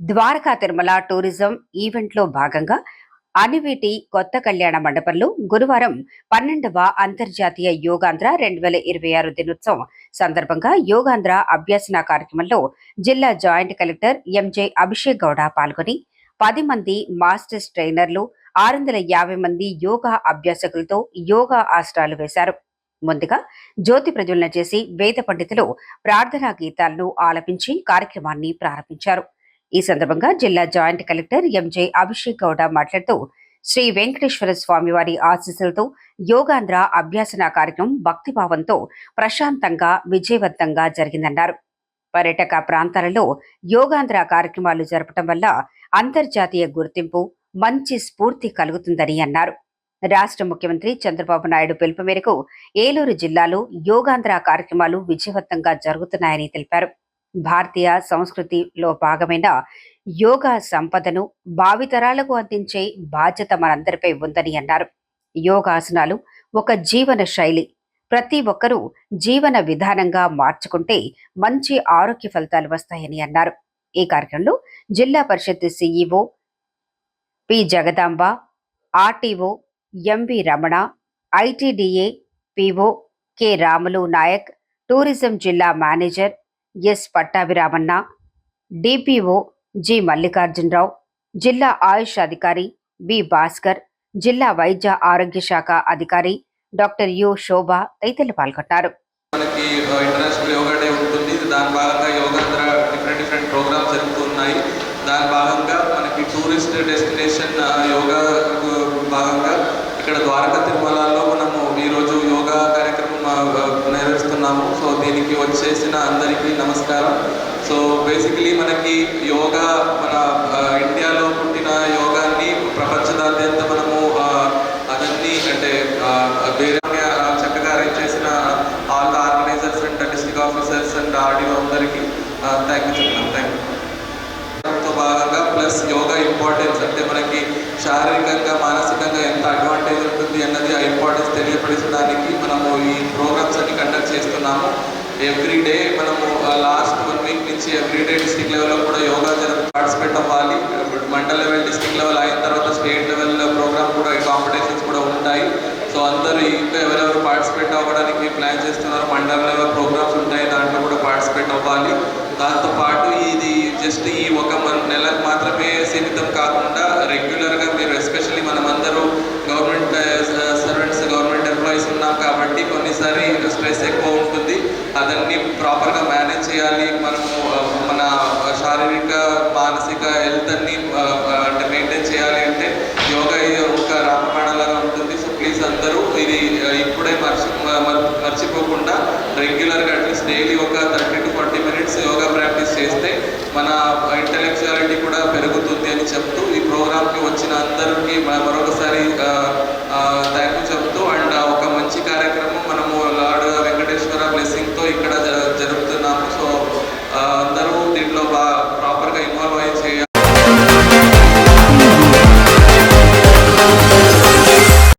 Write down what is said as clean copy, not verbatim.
Dwaraka Tirumala tourism ఈవెంట్లో భాగంగా అనివీటి కొత్త కళ్యాణ మండపంలో గురువారం 12వ అంతర్జాతీయ యోగాంధ్ర 2026 దినోత్సవం సందర్భంగా యోగాంధ్ర అభ్యసన కార్యక్రమంలో జిల్లా జాయింట్ కలెక్టర్ ఎంజే అభిషేక్ గౌడ పాల్గొని 10 మంది మాస్టర్స్ ట్రైనర్లు 650 మంది యోగా అభ్యాసకులతో యోగా ఆసనాలు వేశారు. ముందుగా జ్యోతి ప్రజ్వలన చేసి వేద పండితులు ప్రార్థనా గీతాలను ఆలపించి కార్యక్రమాన్ని ప్రారంభించారు. ఈ సందర్భంగా జిల్లా జాయింట్ కలెక్టర్ ఎంజే అభిషేక్ గౌడ మాట్లాడుతూ శ్రీ వెంకటేశ్వర స్వామివారి ఆశీస్సులతో యోగాంధ్ర అభ్యాసన కార్యక్రమం భక్తిభావంతో ప్రశాంతంగా విజయవంతంగా జరిగిందన్నారు. పర్యాటక ప్రాంతాలలో యోగాంధ్ర కార్యక్రమాలు జరపడం వల్ల అంతర్జాతీయ గుర్తింపు మంచి స్ఫూర్తి కలుగుతుందని అన్నారు. రాష్ట్ర ముఖ్యమంత్రి చంద్రబాబు నాయుడు పిలుపు మేరకు ఏలూరు జిల్లాలో యోగాంధ్ర కార్యక్రమాలు విజయవంతంగా జరుగుతున్నాయని తెలిపారు. భారతీయ సంస్కృతిలో భాగమైన యోగా సంపదను భావితరాలకు అందించే బాధ్యత మనందరిపై ఉందని అన్నారు. యోగాసనాలు ఒక జీవన శైలి. ప్రతి ఒక్కరూ జీవన విధానంగా మార్చుకుంటే మంచి ఆరోగ్య ఫలితాలు వస్తాయని అన్నారు. ఈ కార్యక్రమంలో Zilla Parishad CEO P Jagadamba, RTO MV Ramana, ITDA PO K Ramulu Naik, tourism జిల్లా manager S Pattabhiramanna, DPO G Mallikarjunarao, జిల్లా ఆయుష్ అధికారి బి భాస్కర్, జిల్లా వైద్య ఆరోగ్య శాఖ అధికారి డాక్టర్ యు శోభ తదితరులు పాల్గొన్నారు. మనకి ఇంటర్నేషనల్ యోగా డే ఉంటుంది. దాని భాగంగా యోగాంధ్ర డిఫరెంట్ ప్రోగ్రామ్స్ జరుగుతున్నాయి. దాని భాగంగా మనకి టూరిస్ట్ డెస్టినేషన్ యోగా భాగంగా ఇక్కడ ద్వారకా తిరుమలలో మనము ఈరోజు యోగా కార్యక్రమం నిర్వహిస్తున్నాము. సో దీనికి వచ్చేసిన అందరికీ నమస్కారం. సో బేసికలీ మనకి యోగా మన ఇండియాలో పుట్టిన యోగాన్ని ప్రపంచదాద్యంత మనము అదన్నీ అంటే వేరే చక్కగా అరేంజ్ చేసిన all the organisers and district officers and RDO అందరికీ థ్యాంక్ యూ చెప్తున్నాం. Thank you. భాగంగా ప్లస్ యోగా ఇంపార్టెన్స్ అంటే మనకి శారీరకంగా మానసికంగా ఎంత అడ్వాంటేజ్ ఉంటుంది అన్నది ఆ ఇంపార్టెన్స్ తెలియపరచడానికి మనము ఈ ప్రోగ్రామ్స్ అన్ని కండక్ట్ చేస్తున్నాము. ఎవ్రీడే మనము లాస్ట్ 1 వీక్ నుంచి ఎవ్రీడే డిస్ట్రిక్ట్ లెవెల్లో కూడా యోగా పార్టిసిపేట్ అవ్వాలి. మండల్ లెవెల్ డిస్ట్రిక్ట్ లెవెల్ అయిన తర్వాత స్టేట్ లెవెల్ ప్రోగ్రామ్ కూడా కాంపిటీషన్స్ కూడా ఉంటాయి. సో అందరూ ఇంకా ఎవరెవరు పార్టిసిపేట్ అవ్వడానికి ప్లాన్ చేస్తున్నారు, మండల్ లెవెల్ ప్రోగ్రామ్స్ ఉంటాయి, దాంట్లో కూడా పార్టిసిపేట్ అవ్వాలి. దాంతోపాటు ఇది జస్ట్ ఈ ఒక నెలకు మాత్రమే సీమితం కాకుండా రెగ్యులర్గా మీరు ఎస్పెషల్లీ మనమందరూ గవర్నమెంట్ సర్వెంట్స్ గవర్నమెంట్ ఎంప్లాయీస్ ఉన్నాం కాబట్టి కొన్నిసారి స్ట్రెస్ ఎక్కువ ఉంటుంది. అదన్నీ ప్రాపర్గా మేనేజ్ చేయాలి. మనము మన శారీరక మానసిక హెల్త్ అన్ని అంటే మెయింటైన్ చేయాలి అంటే యోగా ఒక రామబాణలాగా ఉంటుంది. సో ప్లీజ్ అందరూ ఇది ఇప్పుడే మర్చిపోకుండా రెగ్యులర్గా అట్లీస్ట్ డైలీ ఒక 30 to 40 minutes యోగా ప్రాక్టీస్ చేస్తే మన ఇంటెలెక్చువాలిటీ కూడా పెరుగుతుంది అని చెప్తూ ఈ ప్రోగ్రామ్కి వచ్చిన అందరికీ మరొకసారి థ్యాంక్ యూ చెప్తూ అండ్ ఒక మంచి కార్యక్రమం మనము లార్డ్ వెంకటేశ్వర బ్లెస్సింగ్తో ఇక్కడ జరుపుతున్నాము. సో అందరూ దీంట్లో